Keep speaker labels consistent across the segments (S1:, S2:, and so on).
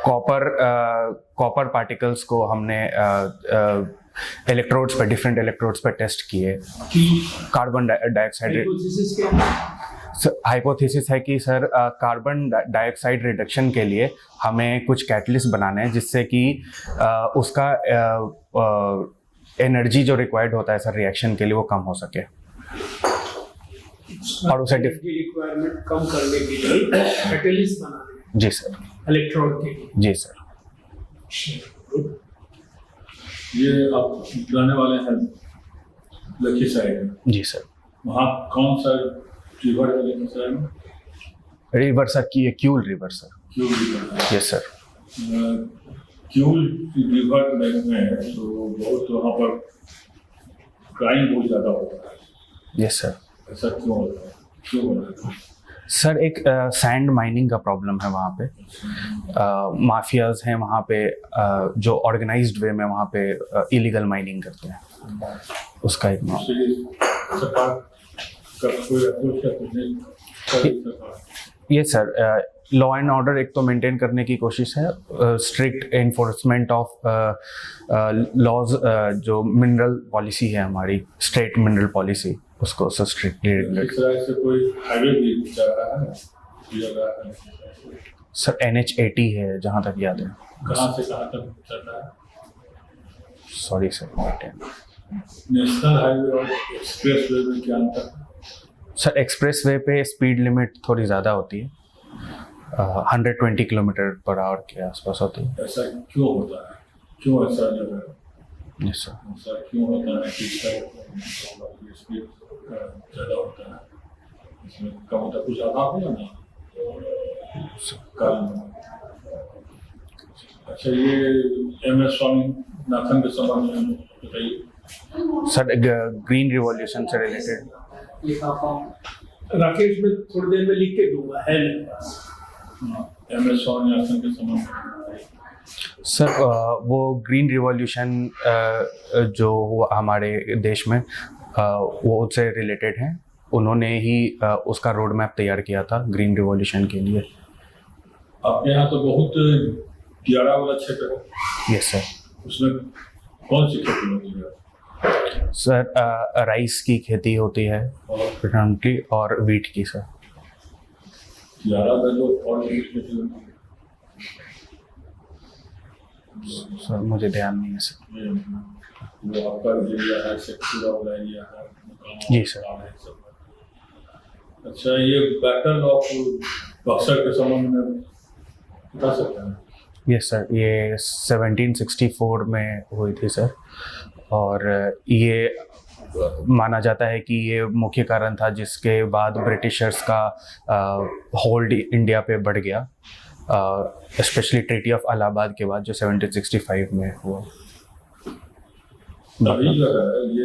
S1: Copper particles को हमने electrodes पे, डिफरेंट इलेक्ट्रोड्स पे टेस्ट किए। कार्बन डाइऑक्साइड हाइपोथेसिस है कि सर कार्बन डाइऑक्साइड रिडक्शन के लिए हमें कुछ कैटलिस्ट बनाने हैं जिससे कि उसका एनर्जी जो रिक्वायर्ड होता है सर रिएक्शन के लिए वो कम हो सके और उसे
S2: रिक्वायरमेंट कम करने के लिए कैटलिस्ट बनाने।
S1: जी सर।
S2: इलेक्ट्रोड के लिए।
S1: जी सर।
S3: ये आप जाने वाले हैं लखीसराय में?
S1: जी सर।
S3: वहाँ कौन सा रिवर है लखीसराय में?
S1: रिवर सर की Kiul river sir.
S3: Kiul river.
S1: Yes sir.
S3: Kiul river में तो बहुत वहाँ पर क्राइम बहुत ज़्यादा होता है।
S1: Yes sir.
S3: ऐसा क्यों होता है? क्यों हो रहा है?
S1: सर एक सैंड माइनिंग का प्रॉब्लम है वहाँ पे। माफियाज हैं वहाँ पे जो ऑर्गेनाइज्ड वे में वहाँ पे इलीगल माइनिंग करते हैं, उसका एक ये सर लॉ एंड ऑर्डर एक तो मेंटेन करने की कोशिश है, स्ट्रिक्ट एनफोर्समेंट ऑफ लॉज, जो मिनरल पॉलिसी है हमारी स्टेट मिनरल पॉलिसी, उसको स्ट्रिक्टली रेगुलेट।
S3: से कोई हाईवे भी जा रहा है?
S1: सर NH80 है जहाँ तक याद है।
S3: कहाँ से कहाँ तक चल रहा है?
S1: Sorry sir.
S3: नेशनल हाईवे और एक्सप्रेस वे में क्या अंतर है?
S1: सर एक्सप्रेस वे पे स्पीड लिमिट थोड़ी ज़्यादा होती है, 120 किलोमीटर पर आवर के आसपास होती है।
S3: ऐसा क्यों होता है? क्यों ऐसा जो है?
S1: Yes sir.
S3: ऐसा क्यों होता है कि स्पीड ज़्यादा होता है? इसमें कम होता है, कुछ आधार है ना कारण? अच्छा, ये MS स्वामीनाथन के संबंध में बताइए।
S1: सर ग्रीन रिवॉल्यूशन से रिलेटेड
S2: राकेश में थोड़ी देर में लिख के दूंगा, है मेरे पास।
S3: MS स्वामीनाथन के संबंध में
S1: सर वो ग्रीन रिवॉल्यूशन जो हुआ हमारे देश में वो उससे रिलेटेड है। उन्होंने ही उसका रोड मैप तैयार किया था ग्रीन रिवॉल्यूशन के लिए।
S3: आपके यहाँ तो बहुत प्यारा वाला क्षेत्र है।
S1: Yes sir. उसमें
S3: कौन सी खेती होती है?
S1: सर राइस की खेती होती है प्रेडोमिनेटली और वीट की सर।
S3: प्यारा में जो और खेती होती है
S1: सर मुझे ध्यान नहीं है सर।
S3: वो आपका एरिया है, सेक्टूरा वाला एरिया है।
S1: जी सर।
S3: अच्छा, ये बैटल ऑफ बक्सर के संबंध में बता सकते हैं?
S1: यस सर, ये 1764 में हुई थी सर, और ये माना जाता है कि ये मुख्य कारण था जिसके बाद ब्रिटिशर्स का होल्ड इंडिया पे बढ़ गया, स्पेशली ट्रीटी ऑफ इलाहाबाद के बाद जो 1765 में हुआ।
S3: अभी जो है ये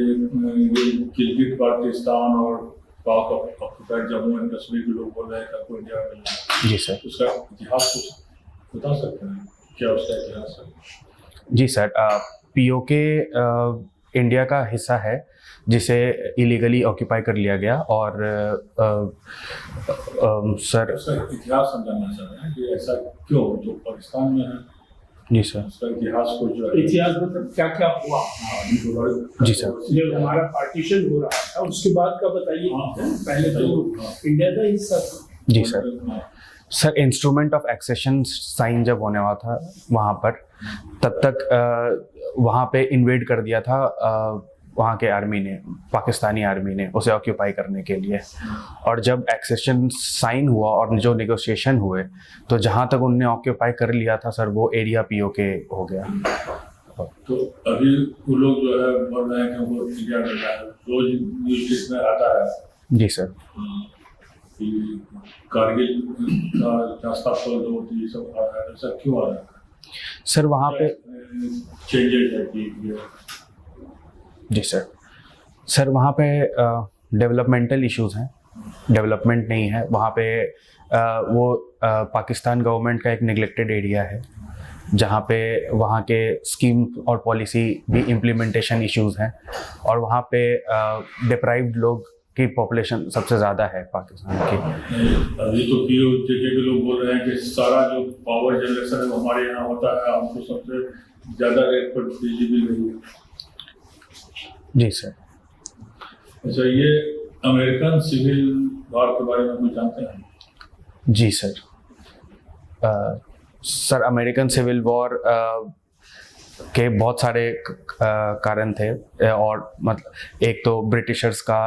S3: गिलगित बाल्टिस्तान और पाक ऑक्युपाइड जम्मू एंड कश्मीर के लोग बोल रहे हैं कि इंडिया में।
S1: जी सर।
S3: उसका इतिहास कुछ बता सकते हैं क्या उसका इतिहास है?
S1: जी सर, POK इंडिया का हिस्सा है जिसे इलीगली ऑक्यूपाई कर लिया गया, और सर
S3: उसका इतिहास हम जानना चाह रहे हैं कि ऐसा क्यों जो पाकिस्तान में है।
S1: जी सर।
S3: उसका इतिहास को जो है,
S2: इतिहास मतलब क्या क्या हुआ।
S1: जी सर।
S2: जब हमारा पार्टीशन हो रहा था उसके बाद का बताइए। पहले तो इंडिया का हिस्सा था।
S1: जी sir. Sir instrument of accession sign जब होने वाला था वहाँ पर, तब तक वहाँ पे इन्वेड कर दिया था वहाँ के आर्मी ने, पाकिस्तानी आर्मी ने उसे ऑक्यूपाई करने के लिए। और जब एक्सेशन साइन हुआ और जो नेगोशिएशन हुए, तो जहाँ तक उनने ऑक्यूपाई कर लिया था सर वो एरिया POK हो गया।
S3: तो अभी वो लोग जो है बोल रहे हैं कि वो इंडिया में रोज न्यूज में आता है।
S1: जी सर।
S3: कि कारगिल का रास्ता खोल दो, ये सब आ रहा है, ऐसा क्यों आ रहा है?
S1: सर वहाँ पे
S3: चेंजेस है कि
S1: जी सर। सर वहाँ पे डेवलपमेंटल इश्यूज हैं, डेवलपमेंट नहीं है वहाँ पे। वो पाकिस्तान गवर्नमेंट का एक निगलेक्टेड एरिया है जहाँ पे वहाँ के स्कीम और पॉलिसी भी इम्प्लीमेंटेशन इश्यूज हैं, और वहाँ पे डिप्राइव्ड लोग की पॉपुलेशन सबसे ज़्यादा है पाकिस्तान की।
S3: अभी तो जेके के लोग बोल रहे हैं कि सारा जो पावर जनरेशन है वो हमारे यहाँ होता है, हमको सबसे ज़्यादा रेट पर बिजली बिल रही है।
S1: जी सर।
S3: अच्छा, ये अमेरिकन सिविल वॉर के बारे में कुछ जानते हैं?
S1: जी sir. Sir American civil war के बहुत सारे कारण थे, और मतलब एक तो ब्रिटिशर्स का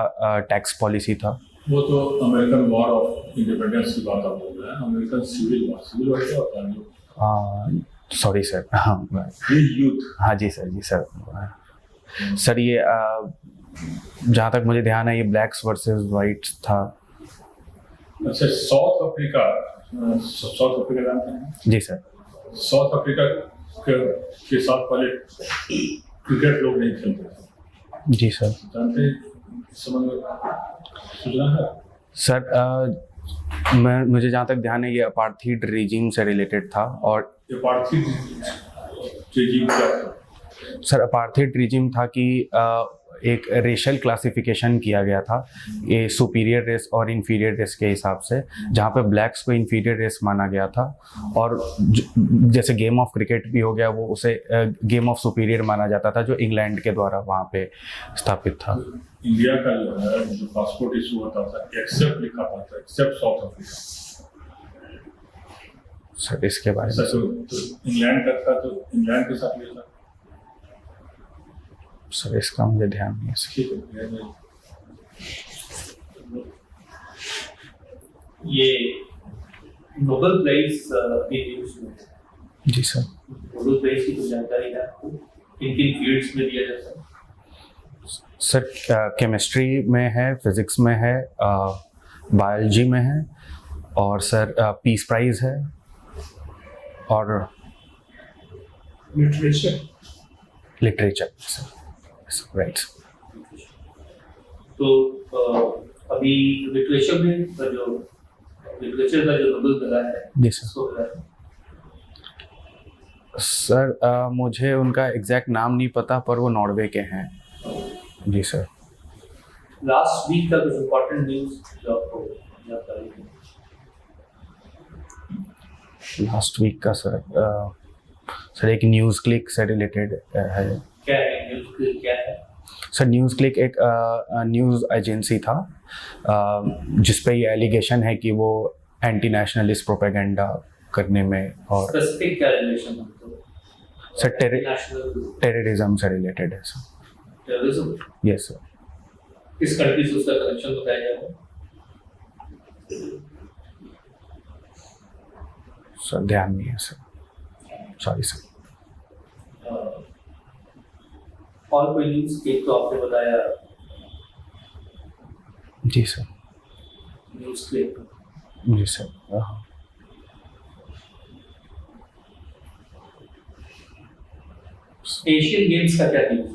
S1: टैक्स पॉलिसी था।
S3: वो तो अमेरिकन वॉर ऑफ इंडिपेंडेंस की बात आप बोल रहे हैं, अमेरिकन सिविल वॉर क्या होता है?
S1: Sorry sir. हाँ
S3: यूथ।
S1: हाँ जी सर, जी सर। सर ये जहाँ तक मुझे ध्यान है ये ब्लैक्स वर्सेस वाइट्स था।
S3: अच्छा, साउथ अफ्रीका जानते हैं?
S1: जी सर।
S3: साउथ अफ्रीका के साथ पहले क्रिकेट लोग नहीं खेलते थे।
S1: जी सर।
S3: जानते हैं, समझ में सूचना है?
S1: सर मुझे जहाँ तक ध्यान है ये अपार्थीड रिजीम से रिलेटेड था। और
S3: अपार्थीड रिजीम क्या था?
S1: सर अपार्थीड रिजीम था कि एक रेशियल क्लासिफिकेशन किया गया था ये सुपीरियर रेस और इन्फीरियर रेस के हिसाब से, जहाँ पे ब्लैक्स को इन्फीरियर रेस माना गया था। और जैसे गेम ऑफ क्रिकेट भी हो गया, वो उसे गेम ऑफ सुपीरियर माना जाता था, जो इंग्लैंड के द्वारा वहाँ पे स्थापित था।
S3: इंडिया का जो है जो पासपोर्ट इशू होता था, एक्सेप्ट लिखा था, एक्सेप्ट साउथ अफ्रीका।
S1: सर इसके बारे में
S3: तो इंग्लैंड का था, तो इंग्लैंड के साथ लिखा।
S1: सर इसका मुझे ध्यान नहीं है।
S3: ठीक है।
S2: ये नोबेल प्राइज के न्यूज़ में,
S1: जी सर।
S2: नोबेल प्राइज की कुछ जानकारी है आपको? किन किन फील्ड्स में दिया जाता है?
S1: सर केमिस्ट्री में है, फिजिक्स में है, बायोलॉजी में है, और सर पीस प्राइज है, और लिटरेचर सर। राइट।
S2: तो अभी लिटरेचर का जो नोबेल मिला है,
S1: जी सर।
S2: उसको मिला है।
S1: सर मुझे उनका एग्जैक्ट नाम नहीं पता, पर वो नॉर्वे के हैं। जी सर।
S2: लास्ट वीक का कुछ इम्पोर्टेंट न्यूज़ जो आपको जानकारी है?
S1: लास्ट वीक का सर एक न्यूज़ क्लिक से रिलेटेड है।
S2: क्या है न्यूज़ क्लिक, क्या है?
S1: सर न्यूज़ क्लिक एक न्यूज़ एजेंसी था, जिस पे ये एलिगेशन है कि वो एंटी नेशनलिस्ट प्रोपेगेंडा करने में, और
S2: स्पेसिफिक क्या रिलेशन है? तो
S1: सर टेररिज्म से रिलेटेड है सर।
S2: टेररिज्म?
S1: Yes sir.
S2: किस कंट्री से उसका कनेक्शन बताया जाएगा?
S1: सर ध्यान नहीं है सर, सॉरी सर।
S2: और कोई न्यूज़? एक तो आपने बताया
S1: जी सर।
S2: NewsClick.
S1: जी सर। हाँ।
S2: एशियन गेम्स का क्या न्यूज़?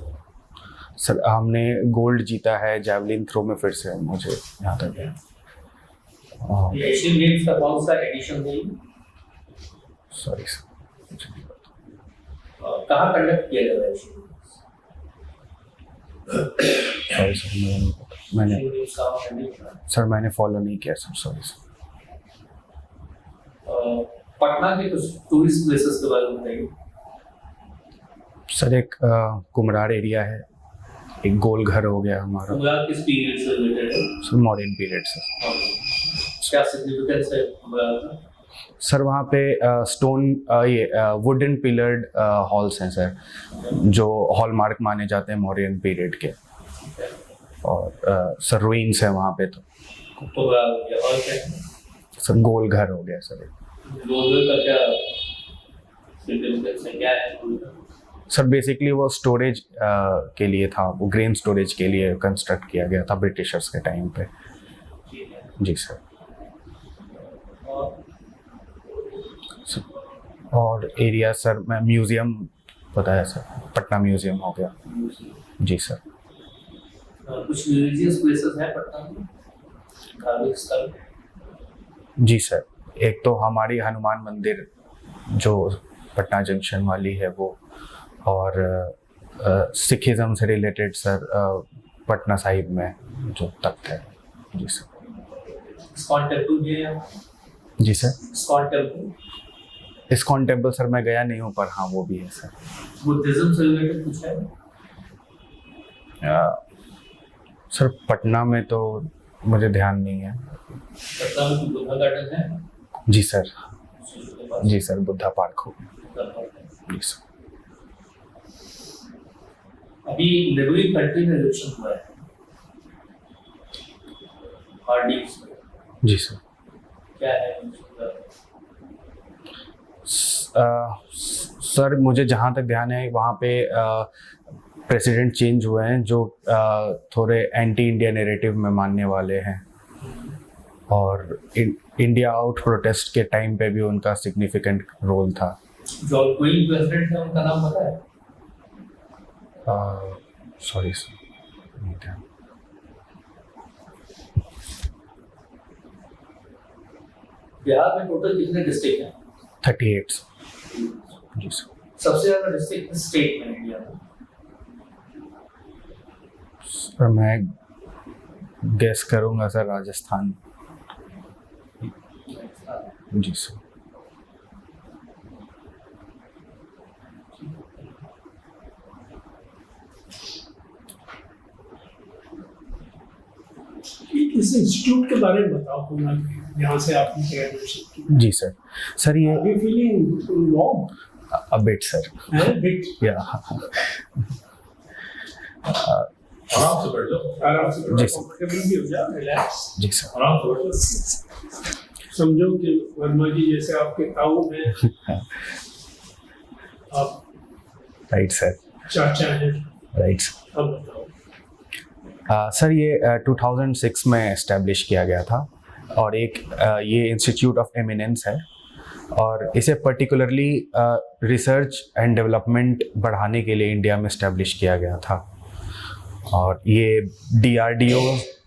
S1: सर हमने गोल्ड जीता है जैवलिन थ्रो में, फिर से मुझे यहाँ तक है।
S2: एशियन गेम्स का कौन सा एडिशन है?
S1: सॉरी सर,
S2: कहाँ कंडक्ट किया जा रहा है एशियन गेम्स?
S1: सॉरी सर, मुझे नहीं पता। मैंने फॉलो नहीं किया सर, सॉरी सर।
S2: पटना के कुछ टूरिस्ट प्लेसेस के बारे में बताइए।
S1: सर एक कुमरार एरिया है, एक गोल घर हो गया हमारा।
S2: कुमरार किस पीरियड से रिलेटेड है?
S1: सर मॉडर्न पीरियड से।
S2: क्या सिग्निफिकेंस है कुमरार का?
S1: सर वहाँ पे स्टोन ये वुडन पिलर्ड हॉल्स हैं सर, जो हॉलमार्क माने जाते हैं मॉडर्न पीरियड के। और सर रूइंस है वहाँ पे। तो
S2: कुमरार हो गया, और क्या है?
S1: सर गोल घर हो गया सर।
S2: गोल घर का क्या सिग्निफिकेंस है, क्या है?
S1: सर बेसिकली वो स्टोरेज के लिए था, वो ग्रेन स्टोरेज के लिए कंस्ट्रक्ट किया गया था ब्रिटिशर्स के टाइम पे। जी सर। और एरिया सर मैं म्यूज़ियम बताया सर, पटना म्यूज़ियम हो गया। जी सर।
S2: कुछ रिलीजियस प्लेसेस हैं पटना में, धार्मिक स्थल?
S1: जी सर, एक तो हमारी हनुमान मंदिर जो पटना जंक्शन वाली है वो, और सिखिज़म से रिलेटेड सर पटना साहिब में जो तख्त है। जी सर।
S2: इस्कॉन टेम्पल गए आप?
S1: जी sir.
S2: ISKCON temple?
S1: ISKCON temple sir मैं गया नहीं हूँ, पर हाँ वो भी है सर।
S2: बुद्धिज्म से रिलेटेड कुछ है?
S1: सर पटना में तो मुझे ध्यान नहीं है।
S2: पटना में बुद्धा गार्डन है?
S1: जी सर। जी सर, बुद्धा पार्क हो। जी सर।
S2: अभी नेबरिंग कंट्री में इलेक्शन हुआ है, मालदीव्स में।
S1: जी सर।
S2: क्या है
S1: सर मुझे जहाँ तक ध्यान है वहाँ पे प्रेसिडेंट चेंज हुए हैं जो थोड़े एंटी इंडिया नैरेटिव में मानने वाले हैं, और इंडिया आउट प्रोटेस्ट के टाइम पे भी उनका सिग्निफिकेंट रोल था।
S2: जो कोई प्रेसिडेंट है उनका नाम पता है?
S1: सॉरी सर, नहीं ध्यान।
S2: बिहार में टोटल कितने डिस्ट्रिक्ट हैं?
S1: 38। जी सर।
S2: सबसे ज्यादा डिस्ट्रिक्ट स्टेट में इंडिया में?
S1: सर मैं गेस करूंगा सर राजस्थान। जी सर।
S2: इस इंस्टीट्यूट के बारे में बताओ पूरा, यहाँ से आपने ग्रेजुएशन की।
S1: जी सर। सर ये
S2: Are you feeling warm?
S1: a bit sir.
S2: Bit?
S1: Yeah।
S3: आराम से बैठ जाओ,
S2: आराम से
S1: जी सर।
S2: कंफर्टेबल भी हो जाओ, रिलैक्स।
S1: जी सर।
S3: आराम से बैठ जाओ।
S2: समझो कि वर्मा जी जैसे आपके ताऊ हैं, आप
S1: राइट सर।
S2: चाचा हैं,
S1: राइट सर।
S2: अब बताओ।
S1: सर ये 2006 में एस्टेब्लिश किया गया था, और एक ये इंस्टीट्यूट ऑफ एमिनेंस है, और इसे पर्टिकुलरली रिसर्च एंड डेवलपमेंट बढ़ाने के लिए इंडिया में एस्टेब्लिश किया गया था, और ये DRDO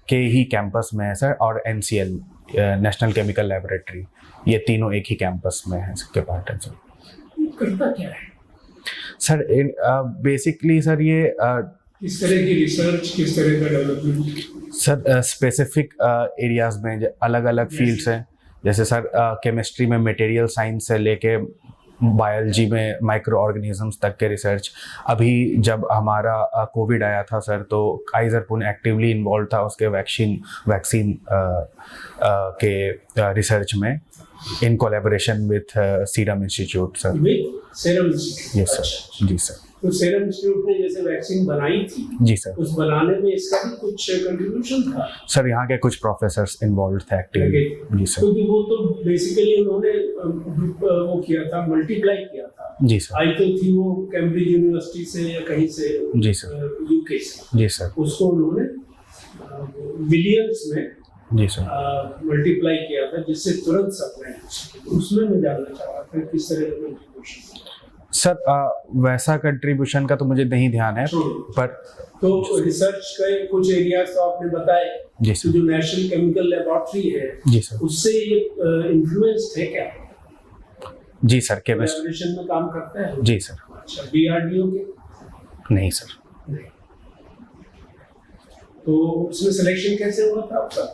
S1: के ही कैंपस में है सर, और NCL नेशनल केमिकल लैबोरेटरी, ये तीनों एक ही कैंपस में है, इसके पार्ट है सर।
S2: करता क्या है
S1: सर बेसिकली सर ये
S2: किस तरह की रिसर्च, किस तरह का डेवलपमेंट?
S1: सर स्पेसिफिक एरियाज में अलग अलग फील्ड्स हैं, जैसे सर केमिस्ट्री में मटेरियल साइंस से लेके बायोलॉजी में माइक्रो ऑर्गेनिजम्स तक के रिसर्च। अभी जब हमारा कोविड आया था सर, तो काइजर पुणे एक्टिवली इन्वॉल्व था उसके वैक्सीन के रिसर्च में, in collaboration with Serum Institute sir.
S2: Serum Institute?
S1: Yes sir. जी सर।
S2: तो सीरम इंस्टीट्यूट ने जैसे वैक्सीन बनाई थी,
S1: जी सर,
S2: उस बनाने में इसका भी कुछ कंट्रीब्यूशन था?
S1: सर यहाँ के कुछ प्रोफेसर्स इन्वॉल्व थे एक्टिवली। जी सर।
S2: क्योंकि वो तो बेसिकली उन्होंने वो किया था, मल्टीप्लाई किया था।
S1: जी सर।
S2: आई तो थी वो कैम्ब्रिज यूनिवर्सिटी से या कहीं से,
S1: जी सर।
S2: यूके से।
S1: जी सर।
S2: उसको उन्होंने मिलियंस में
S1: जी सर।
S2: मल्टीप्लाई किया था, जिससे तुरंत सप्लाई। उसमें मैं जानना चाह रहा था किस तरह का कंट्रीब्यूशन
S1: सर वैसा कंट्रीब्यूशन का तो मुझे नहीं ध्यान है, पर
S2: तो रिसर्च के कुछ एरियाज तो आपने बताए।
S1: जी
S2: तो
S1: सर।
S2: जो नेशनल केमिकल लेबोरेटरी है,
S1: जी सर।
S2: उससे ये इन्फ्लुएंस है क्या?
S1: जी सर। केमिस्ट्री
S2: कोलैबोरेशन में काम करता है?
S1: जी सर।
S2: अच्छा, DRDO के?
S1: नहीं सर।
S2: नहीं। तो उसमें सिलेक्शन कैसे हुआ था आपका?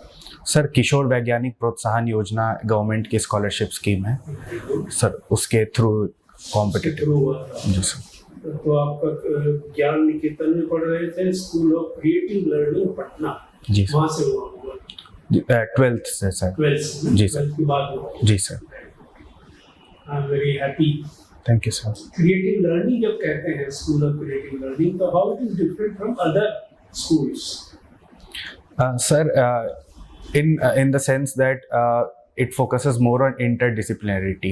S1: सर किशोर वैज्ञानिक प्रोत्साहन योजना गवर्नमेंट की स्कॉलरशिप स्कीम है सर, उसके थ्रू कॉम्पिटिटिव।
S2: हुआ था।
S1: जी सर।
S2: तो आपका ज्ञान निकेतन में पढ़ रहे थे, school of creative learning Patna,
S1: जी सर।
S2: वहाँ से हुआ?
S1: 12th से सर।
S2: 12th
S1: जी सर।
S2: के बाद हुआ?
S1: जी sir.
S2: I am very happy.
S1: Thank you sir.
S2: Creative learning जब कहते हैं स्कूल ऑफ क्रिएटिव लर्निंग, तो how it is different from other schools?
S1: Sir in the sense that it focuses more on interdisciplinarity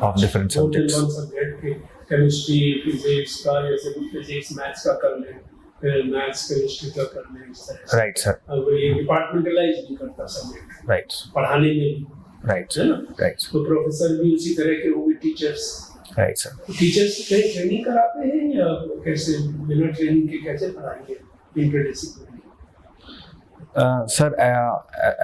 S1: of different subjects.
S2: One subject, chemistry, physics का, जैसे physics maths का कर लें, फिर मैथ्स केमिस्ट्री का कर लें, इस तरह से।
S1: Right sir.
S2: अब ये डिपार्टमेंटलाइज भी करता सब्जेक्ट,
S1: Right.
S2: पढ़ाने में भी,
S1: Right
S2: है
S1: sir.
S2: ना?
S1: Right.
S2: तो प्रोफेसर भी उसी तरह के होंगे, टीचर्स।
S1: Right sir.
S2: टीचर्स कहीं ट्रेनिंग कराते हैं या कैसे, बिना ट्रेनिंग के कैसे पढ़ाएंगे interdisciplinary?
S1: Sir,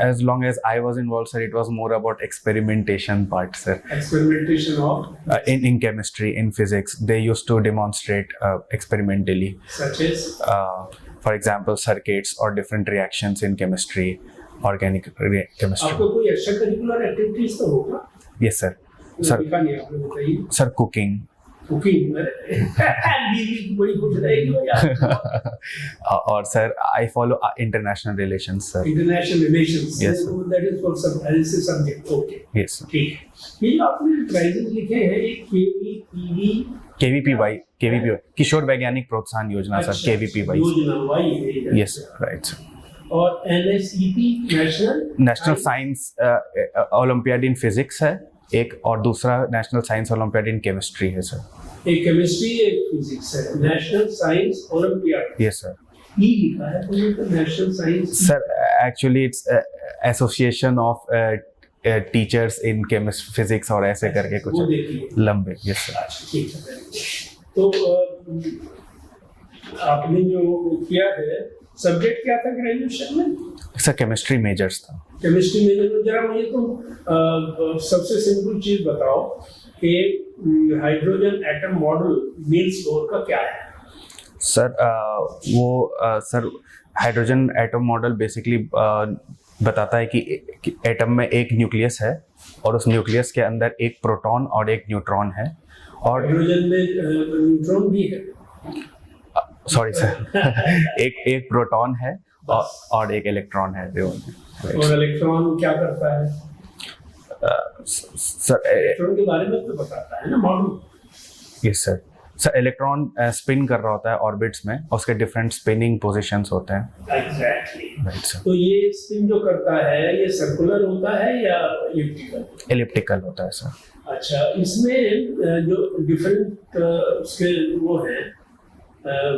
S1: as long as I was involved, sir, it was more about experimentation part, sir.
S2: Experimentation of
S1: In chemistry, in physics, they used to demonstrate experimentally.
S2: such as
S1: for example circuits or different reactions in chemistry, organic chemistry.
S2: आपको कोई extra curricular activities तो होगा?
S1: Yes sir. Sir,
S2: दिखा नहीं आपने, बताइए।
S1: sir cooking.
S2: Cooking बीवी बड़ी खुश रहेगी वो यार।
S1: और sir I follow international relations sir.
S2: International relations,
S1: Yes, sir.
S2: That is for some analysis subject. Okay,
S1: yes sir.
S2: ठीक है। ये जो आपने प्राइजेस लिखे हैं, ये
S1: केवीपीवाई किशोर वैज्ञानिक प्रोत्साहन योजना सर, केवीपीवाई।
S2: योजना वाई है।
S1: Yes right sir.
S2: और NSEP
S1: national science olympiad in physics है एक, और दूसरा national science olympiad in chemistry है सर।
S2: एक केमिस्ट्री, एक फिजिक्स है। National science olympiad.
S1: Yes sir.
S2: E लिखा है, तो ये तो national science
S1: sir actually it's association of teachers in chemistry physics और ऐसे करके
S2: वो
S1: कुछ
S2: देखिए।
S1: लंबे। Yes sir.
S2: अच्छा, ठीक है। तो आपने जो किया है, सब्जेक्ट क्या था ग्रेजुएशन में?
S1: सर केमिस्ट्री मेजर्स था।
S2: केमिस्ट्री में जरा मुझे तुम सबसे सिंपल चीज बताओ कि hydrogen atom model Niels Bohr का क्या है?
S1: Sir sir hydrogen atom model basically बताता है कि एटम में एक न्यूक्लियस है और उस न्यूक्लियस के अंदर एक प्रोटॉन और एक न्यूट्रॉन है, और
S2: हाइड्रोजन में न्यूट्रॉन भी है।
S1: सॉरी सर एक प्रोटॉन है और एक इलेक्ट्रॉन है।
S2: और इलेक्ट्रॉन क्या करता है?
S1: सर
S2: इलेक्ट्रॉन के बारे में तो बताता है ना model.
S1: Yes sir. Sir electron spin कर रहा होता है ऑर्बिट्स में, और उसके डिफरेंट स्पिनिंग पोजीशंस होते हैं।
S2: एग्जैक्टली।
S1: Right sir.
S2: तो ये स्पिन जो करता है, ये सर्कुलर होता है या एलिप्टिकल?
S1: एलिप्टिकल होता है सर।
S2: अच्छा, इसमें जो डिफरेंट उसके वो हैं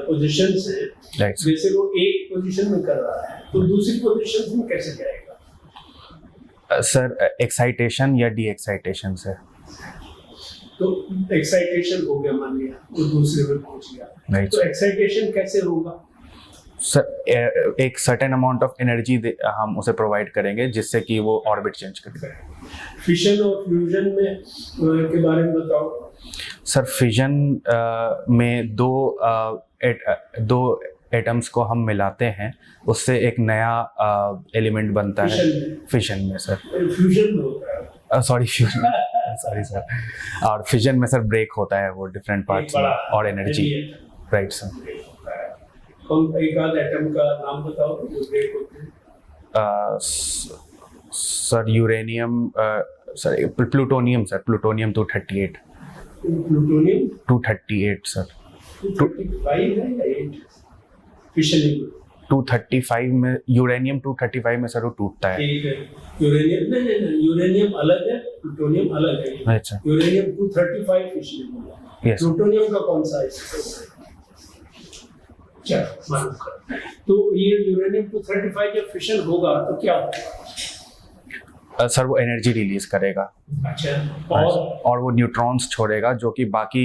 S2: पोजीशंस हैं,
S1: राइट सर।
S2: जैसे वो एक पोजीशन में कर रहा है तो दूसरी पोजीशन में कैसे जाएगा?
S1: सर एक्साइटेशन या डी एक्साइटेशन से।
S2: तो एक्साइटेशन हो गया, मान लिया वो दूसरे में पहुंच गया,
S1: Right.
S2: तो एक्साइटेशन कैसे होगा?
S1: सर एक सर्टेन अमाउंट ऑफ एनर्जी हम उसे प्रोवाइड करेंगे जिससे कि वो ऑर्बिट चेंज करे।
S2: फिशन और फ्यूजन में के बारे में बताओ।
S1: सर फिजन में दो एटम्स को हम मिलाते हैं, उससे एक नया एलिमेंट बनता है। फिशन में सर,
S2: फ्यूजन में होता है।
S1: Sorry fusion sorry sir. और फिजन में सर ब्रेक होता है वो डिफरेंट पार्ट्स में और एनर्जी। Right sir.
S2: कौन एक आध एटम का नाम बताओ जो ब्रेक होते हैं?
S1: Sir uranium, sir plutonium sir, plutonium 238।
S2: Plutonium
S1: 238 sir.
S2: 235 है या 8? फिशन
S1: 235 में, यूरेनियम 235 में सर वो टूटता है।
S2: ठीक है। यूरेनियम नहीं, यूरेनियम अलग है, प्लूटोनियम अलग है।
S1: अच्छा।
S2: यूरेनियम 235 फिशन है।
S1: Yes.
S2: प्लूटोनियम का कौन सा है? चलो मालूम कर। तो ये यूरेनियम 235 जब फिशन होगा तो क्या होगा?
S1: सर वो एनर्जी रिलीज करेगा।
S2: अच्छा,
S1: और वो न्यूट्रॉन्स छोड़ेगा जो कि बाकी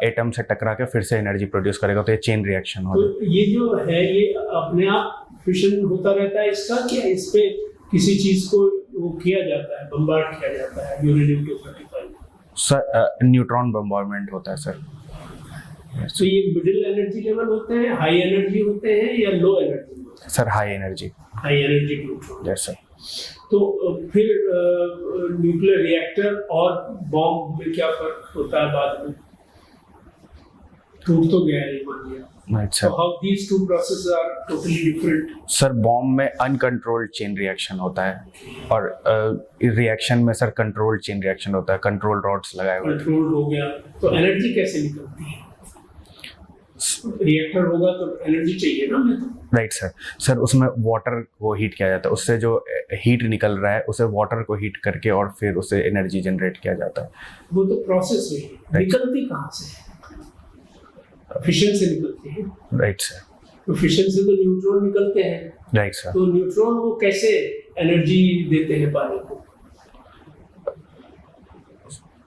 S1: एटम से टकरा के फिर से एनर्जी प्रोड्यूस करेगा, तो ये चेन रिएक्शन होगा।
S2: तो ये जो है ये अपने आप फिशन होता रहता है इसका, क्या इस पे किसी चीज को वो किया जाता है, बम्बार्ड किया जाता है यूरेनियम 235?
S1: सर न्यूट्रॉन बम्बार्डमेंट होता है सर।
S2: तो ये मिडिल एनर्जी लेवल होते हैं, हाई एनर्जी होते हैं या लो एनर्जी होते हैं?
S1: Sir high energy.
S2: High energy neutron.
S1: Yes sir.
S2: तो फिर न्यूक्लियर रिएक्टर और बॉम्ब में क्या फर्क होता है? बाद में टूट तो गया है मान लिया,
S1: अच्छा।
S2: तो how these two processes are totally different?
S1: Sir bomb में अनकंट्रोल्ड चेन रिएक्शन होता है, और रिएक्शन में सर कंट्रोल्ड चेन रिएक्शन होता है, कंट्रोल रॉड्स लगाए हुए।
S2: कंट्रोल हो गया तो एनर्जी कैसे निकलती है? रिएक्टर होगा तो एनर्जी चाहिए ना हमें तो।
S1: Right sir. सर उसमें वाटर को हीट किया जाता है, उससे जो हीट निकल रहा है उसे वाटर को हीट करके और फिर उसे एनर्जी जनरेट किया जाता है।
S2: वो तो प्रोसेस हुई है, निकलती कहाँ से? फिशन से निकलती है।
S1: Right sir.
S2: तो फिशन से तो न्यूट्रॉन निकलते हैं।
S1: Right sir.
S2: तो न्यूट्रॉन वो कैसे एनर्जी देते हैं पानी को?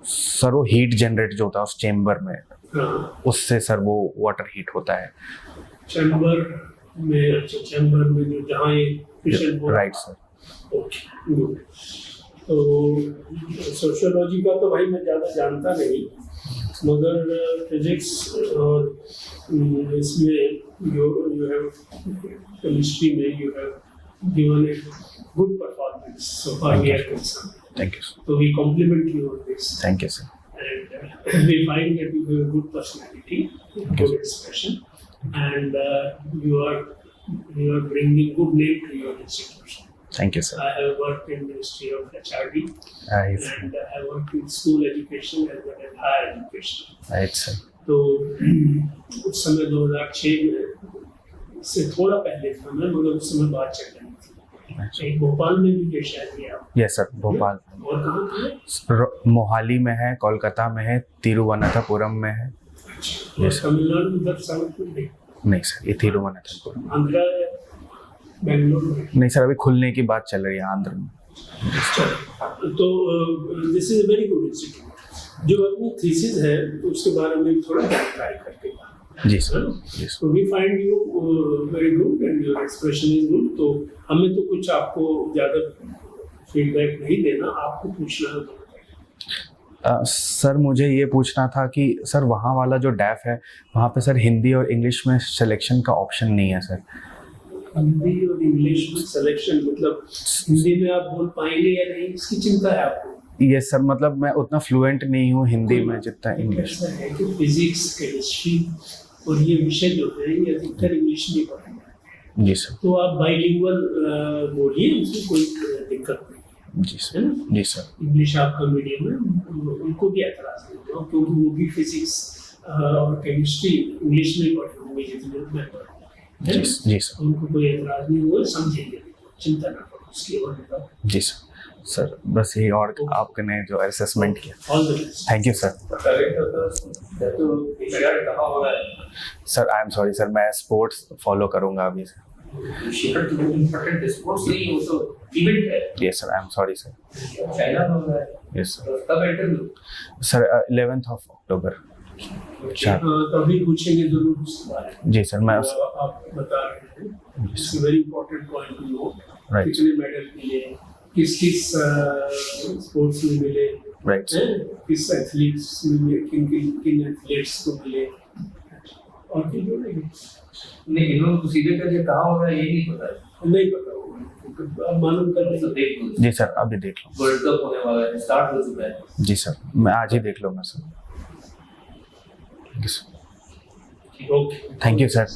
S1: सर वो हीट जनरेट जो होता है उस चेम्बर में,
S2: हाँ,
S1: उससे सर वो वाटर हीट होता है।
S2: चैम्बर में। अच्छा, चैम्बर में जो जहाँ ये फिशन हो।
S1: Right sir.
S2: Okay, good. तो सोशियोलॉजी का तो भाई मैं ज़्यादा जानता नहीं, मगर फिजिक्स और इसमें यू हैव केमिस्ट्री में you have given a good performance so far we are concerned.
S1: Thank you, sir.
S2: So we compliment you on this.
S1: Thank you, sir.
S2: And we find that you have a good personality, good expression, and you are bringing good name to your institution.
S1: Thank you, sir.
S2: I have worked in Ministry of HRD
S1: Right,
S2: and I have worked in school education as well as higher education.
S1: right, sir.
S2: तो उस समय 2006 में से थोड़ा पहले था मैं, मगर उस समय बात चल रही थी. एक भोपाल में भी पेश आ गया.
S1: Yes, sir. भोपाल.
S2: और कहाँ थे?
S1: मोहाली में है, कोलकाता में है, तिरुवनंतपुरम में है.
S2: Yes, तमिलनाडु उधर साउथ में नहीं.
S1: नहीं सर, ये तिरुवनंतपुरम.
S2: आंध्रा बेंगलोर में.
S1: नहीं सर, अभी खुलने की बात चल रही है आंध्र में.
S2: तो this is a very good institute. जो अपनी थीसिस है उसके बारे में थोड़ा जानकारी करके.
S1: जी सर. जी सर.
S2: तो we find you very good and your expression is good. तो हमें तो कुछ आपको ज़्यादा फीडबैक नहीं देना, आपको पूछना है.
S1: सर मुझे ये पूछना था कि सर वहाँ वाला जो डैफ है वहाँ पे सर हिंदी और इंग्लिश में सिलेक्शन का ऑप्शन नहीं है सर.
S2: हिंदी और इंग्लिश में सिलेक्शन मतलब हिंदी में आप बोल पाएंगे या नहीं, इसकी चिंता है आपको?
S1: ये सर मतलब मैं उतना फ्लुएंट नहीं हूँ हिंदी में जितना इंग्लिश.
S2: ऐसा है कि फिजिक्स केमिस्ट्री और ये विषय जो है ये अधिकतर इंग्लिश में पढ़ाए जाते हैं.
S1: जी सर.
S2: तो आप बाइलिंगुअल बोलिए, उसमें कोई दिक्कत नहीं.
S1: जी सर. जी सर.
S2: इंग्लिश आपका मीडियम है, उनको भी एतराज नहीं होगा क्योंकि वो भी फिजिक्स और केमिस्ट्री इंग्लिश में पढ़े होंगे जितने मैं पढ़ा.
S1: जी सर.
S2: उनको कोई एतराज नहीं होगा, समझेंगे, चिंता ना करो उसकी. और
S1: जी सर. सर बस यही, और आपने जो असेसमेंट किया.
S2: All the best.
S1: Thank you sir.
S2: कहाँ हो रहा है?
S1: Sir I am sorry sir, मैं स्पोर्ट्स फॉलो करूंगा अभी से.
S2: स्पोर्ट्स नहीं, वो तो इवेंट है.
S1: Yes sir, I am sorry sir.
S2: China में हो रहा है.
S1: Yes sir.
S2: कब interview?
S1: Sir 11th of October.
S2: तभी पूछेंगे जरूर उसके बारे में.
S1: जी सर. मैं
S2: आप बता रहे हैं, it's very important point to know.
S1: Right.
S2: कितने मेडल मिले, किस स्पोर्ट्स में मिले,
S1: राइट.
S2: किस एथलीट्स में किन एथलीट्स को मिले, और किन जोड़ेंगे.
S4: नहीं, इन लोगों को सीधे करके कहाँ हो रहा है ये नहीं पता है.
S2: नहीं पता होगा, अब मालूम कर
S4: तो देख लो.
S1: जी सर, अभी देख लो.
S4: वर्ल्ड कप होने वाला है, स्टार्ट हो चुका है.
S1: जी सर, मैं आज ही देख लूँगा sir.
S2: Okay.
S1: Thank you sir.